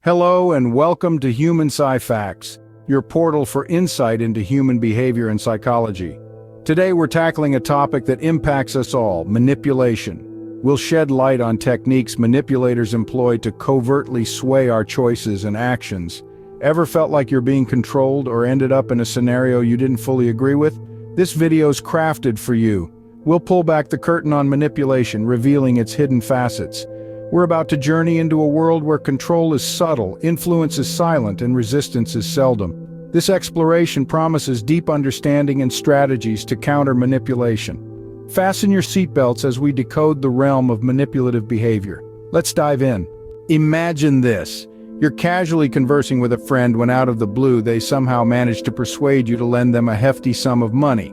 Hello and welcome to Human Sci-Facts, your portal for insight into human behavior and psychology. Today we're tackling a topic that impacts us all, manipulation. We'll shed light on techniques manipulators employ to covertly sway our choices and actions. Ever felt like you're being controlled or ended up in a scenario you didn't fully agree with? This video's crafted for you. We'll pull back the curtain on manipulation, revealing its hidden facets. We're about to journey into a world where control is subtle, influence is silent, and resistance is seldom. This exploration promises deep understanding and strategies to counter manipulation. Fasten your seatbelts as we decode the realm of manipulative behavior. Let's dive in. Imagine this. You're casually conversing with a friend when out of the blue they somehow manage to persuade you to lend them a hefty sum of money.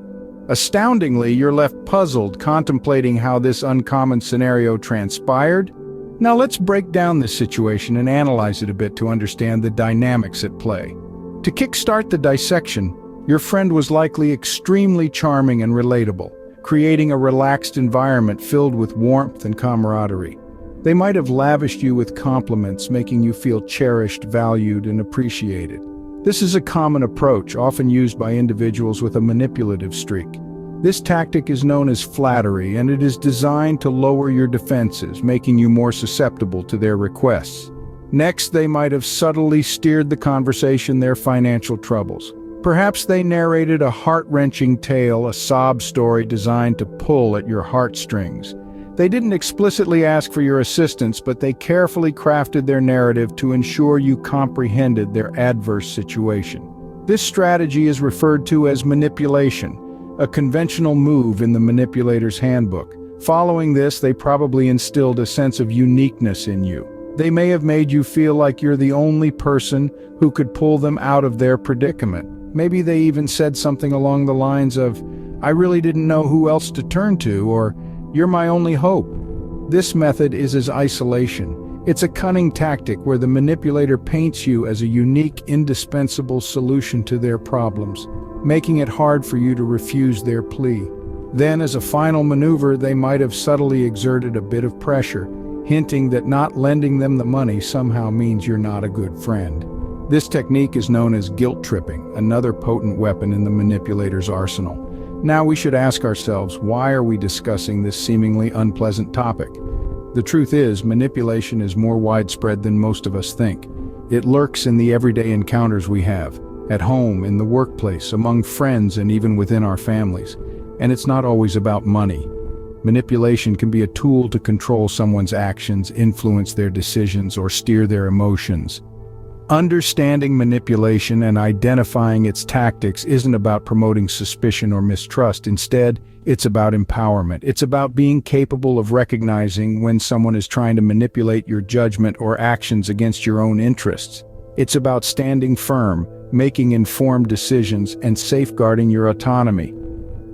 Astoundingly, you're left puzzled, contemplating how this uncommon scenario transpired. Now let's break down this situation and analyze it a bit to understand the dynamics at play. To kickstart the dissection, your friend was likely extremely charming and relatable, creating a relaxed environment filled with warmth and camaraderie. They might have lavished you with compliments, making you feel cherished, valued, and appreciated. This is a common approach, often used by individuals with a manipulative streak. This tactic is known as flattery, and it is designed to lower your defenses, making you more susceptible to their requests. Next, they might have subtly steered the conversation their financial troubles. Perhaps they narrated a heart-wrenching tale, a sob story designed to pull at your heartstrings. They didn't explicitly ask for your assistance, but they carefully crafted their narrative to ensure you comprehended their adverse situation. This strategy is referred to as manipulation, a conventional move in the manipulator's handbook. Following this, they probably instilled a sense of uniqueness in you. They may have made you feel like you're the only person who could pull them out of their predicament. Maybe they even said something along the lines of, "I really didn't know who else to turn to," or "You're my only hope." This method is as isolation. It's a cunning tactic where the manipulator paints you as a unique, indispensable solution to their problems, making it hard for you to refuse their plea. Then, as a final maneuver, they might have subtly exerted a bit of pressure, hinting that not lending them the money somehow means you're not a good friend. This technique is known as guilt tripping, another potent weapon in the manipulator's arsenal. Now we should ask ourselves, why are we discussing this seemingly unpleasant topic? The truth is, manipulation is more widespread than most of us think. It lurks in the everyday encounters we have, at home, in the workplace, among friends, and even within our families. And it's not always about money. Manipulation can be a tool to control someone's actions, influence their decisions, or steer their emotions. Understanding manipulation and identifying its tactics isn't about promoting suspicion or mistrust. Instead, it's about empowerment. It's about being capable of recognizing when someone is trying to manipulate your judgment or actions against your own interests. It's about standing firm, making informed decisions, and safeguarding your autonomy.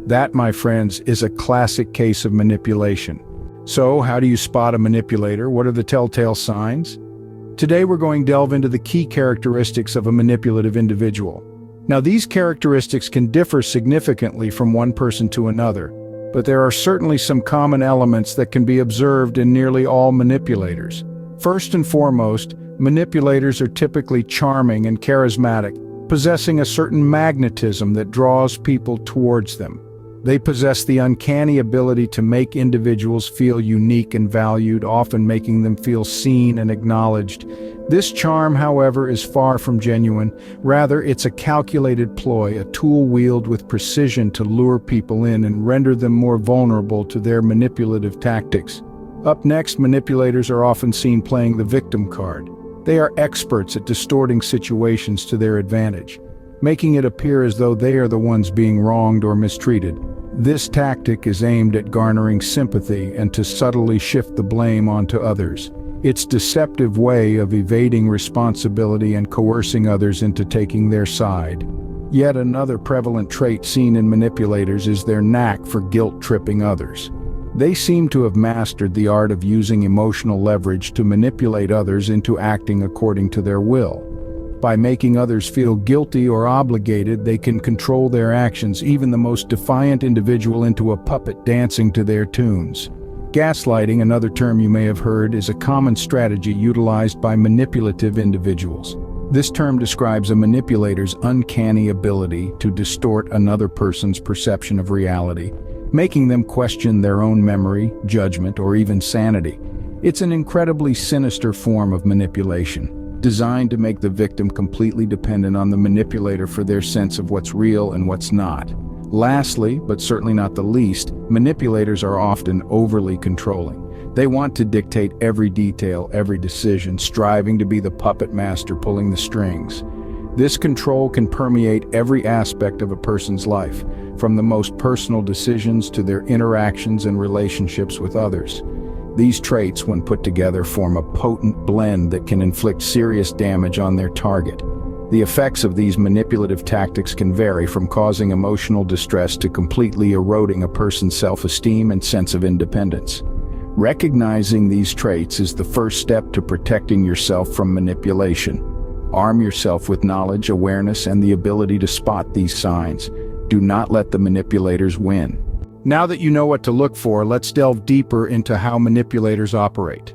That, my friends, is a classic case of manipulation. So, how do you spot a manipulator? What are the telltale signs? Today we're going to delve into the key characteristics of a manipulative individual. Now, these characteristics can differ significantly from one person to another, but there are certainly some common elements that can be observed in nearly all manipulators. First and foremost, manipulators are typically charming and charismatic, possessing a certain magnetism that draws people towards them. They possess the uncanny ability to make individuals feel unique and valued, often making them feel seen and acknowledged. This charm, however, is far from genuine. Rather, it's a calculated ploy, a tool wielded with precision to lure people in and render them more vulnerable to their manipulative tactics. Up next, manipulators are often seen playing the victim card. They are experts at distorting situations to their advantage, making it appear as though they are the ones being wronged or mistreated. This tactic is aimed at garnering sympathy and to subtly shift the blame onto others. It's a deceptive way of evading responsibility and coercing others into taking their side. Yet another prevalent trait seen in manipulators is their knack for guilt-tripping others. They seem to have mastered the art of using emotional leverage to manipulate others into acting according to their will. By making others feel guilty or obligated, they can control their actions, even the most defiant individual into a puppet dancing to their tunes. Gaslighting, another term you may have heard, is a common strategy utilized by manipulative individuals. This term describes a manipulator's uncanny ability to distort another person's perception of reality, making them question their own memory, judgment, or even sanity. It's an incredibly sinister form of manipulation, designed to make the victim completely dependent on the manipulator for their sense of what's real and what's not. Lastly, but certainly not the least, manipulators are often overly controlling. They want to dictate every detail, every decision, striving to be the puppet master pulling the strings. This control can permeate every aspect of a person's life, from the most personal decisions to their interactions and relationships with others. These traits, when put together, form a potent blend that can inflict serious damage on their target. The effects of these manipulative tactics can vary from causing emotional distress to completely eroding a person's self-esteem and sense of independence. Recognizing these traits is the first step to protecting yourself from manipulation. Arm yourself with knowledge, awareness, and the ability to spot these signs. Do not let the manipulators win. Now that you know what to look for, let's delve deeper into how manipulators operate.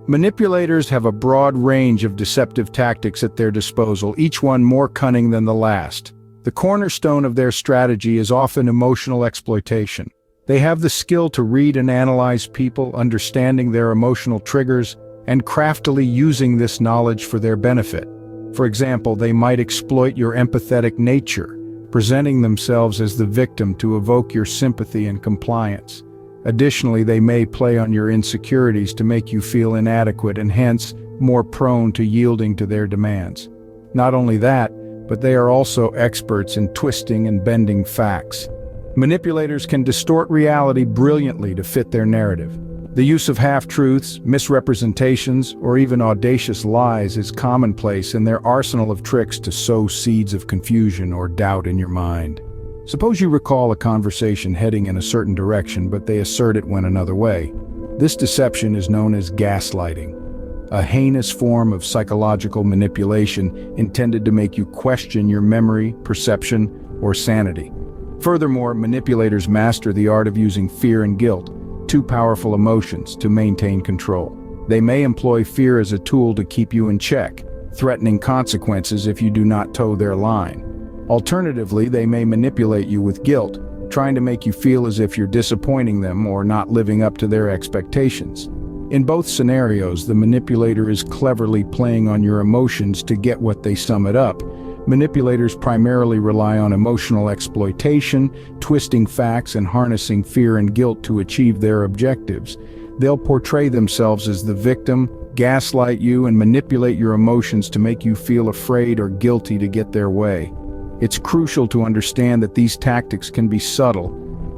Manipulators have a broad range of deceptive tactics at their disposal, each one more cunning than the last. The cornerstone of their strategy is often emotional exploitation. They have the skill to read and analyze people, understanding their emotional triggers, and craftily using this knowledge for their benefit. For example, they might exploit your empathetic nature, presenting themselves as the victim to evoke your sympathy and compliance. Additionally, they may play on your insecurities to make you feel inadequate and hence more prone to yielding to their demands. Not only that, but they are also experts in twisting and bending facts. Manipulators can distort reality brilliantly to fit their narrative. The use of half-truths, misrepresentations, or even audacious lies is commonplace in their arsenal of tricks to sow seeds of confusion or doubt in your mind. Suppose you recall a conversation heading in a certain direction, but they assert it went another way. This deception is known as gaslighting, a heinous form of psychological manipulation intended to make you question your memory, perception, or sanity. Furthermore, manipulators master the art of using fear and guilt, two powerful emotions, to maintain control. They may employ fear as a tool to keep you in check, threatening consequences if you do not toe their line. Alternatively, they may manipulate you with guilt, trying to make you feel as if you're disappointing them or not living up to their expectations. In both scenarios, the manipulator is cleverly playing on your emotions to get what they sum it up. Manipulators primarily rely on emotional exploitation, twisting facts, and harnessing fear and guilt to achieve their objectives. They'll portray themselves as the victim, gaslight you, and manipulate your emotions to make you feel afraid or guilty to get their way. It's crucial to understand that these tactics can be subtle,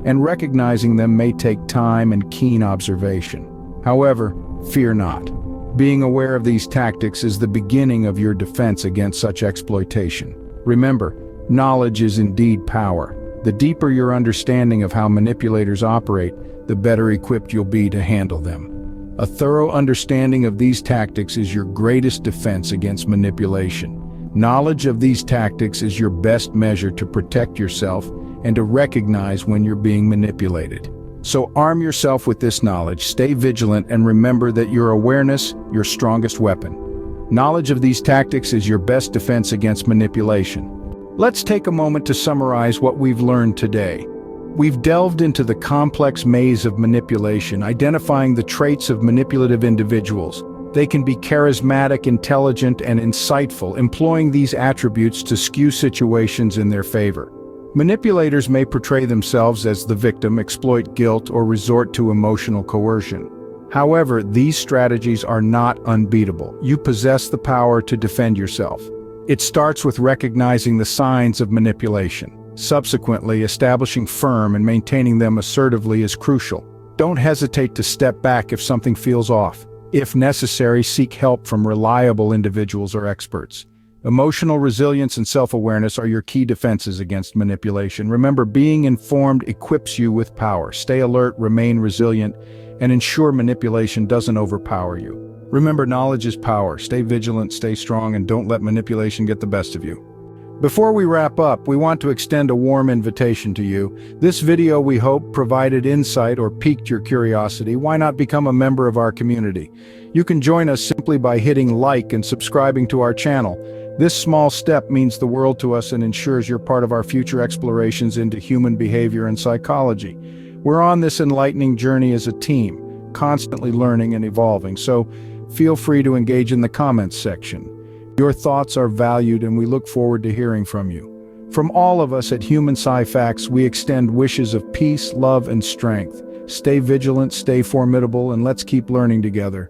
and recognizing them may take time and keen observation. However, fear not. Being aware of these tactics is the beginning of your defense against such exploitation. Remember, knowledge is indeed power. The deeper your understanding of how manipulators operate, the better equipped you'll be to handle them. A thorough understanding of these tactics is your greatest defense against manipulation. Knowledge of these tactics is your best measure to protect yourself and to recognize when you're being manipulated. So arm yourself with this knowledge, stay vigilant, and remember that your awareness, your strongest weapon. Knowledge of these tactics is your best defense against manipulation. Let's take a moment to summarize what we've learned today. We've delved into the complex maze of manipulation, identifying the traits of manipulative individuals. They can be charismatic, intelligent, and insightful, employing these attributes to skew situations in their favor. Manipulators may portray themselves as the victim, exploit guilt, or resort to emotional coercion. However, these strategies are not unbeatable. You possess the power to defend yourself. It starts with recognizing the signs of manipulation. Subsequently, establishing firm and maintaining them assertively is crucial. Don't hesitate to step back if something feels off. If necessary, seek help from reliable individuals or experts. Emotional resilience and self-awareness are your key defenses against manipulation. Remember, being informed equips you with power. Stay alert, remain resilient, and ensure manipulation doesn't overpower you. Remember, knowledge is power. Stay vigilant, stay strong, and don't let manipulation get the best of you. Before we wrap up, we want to extend a warm invitation to you. This video, we hope, provided insight or piqued your curiosity. Why not become a member of our community? You can join us simply by hitting like and subscribing to our channel. This small step means the world to us and ensures you're part of our future explorations into human behavior and psychology. We're on this enlightening journey as a team, constantly learning and evolving, so feel free to engage in the comments section. Your thoughts are valued and we look forward to hearing from you. From all of us at Human Sci-Facts, we extend wishes of peace, love, and strength. Stay vigilant, stay formidable, and let's keep learning together.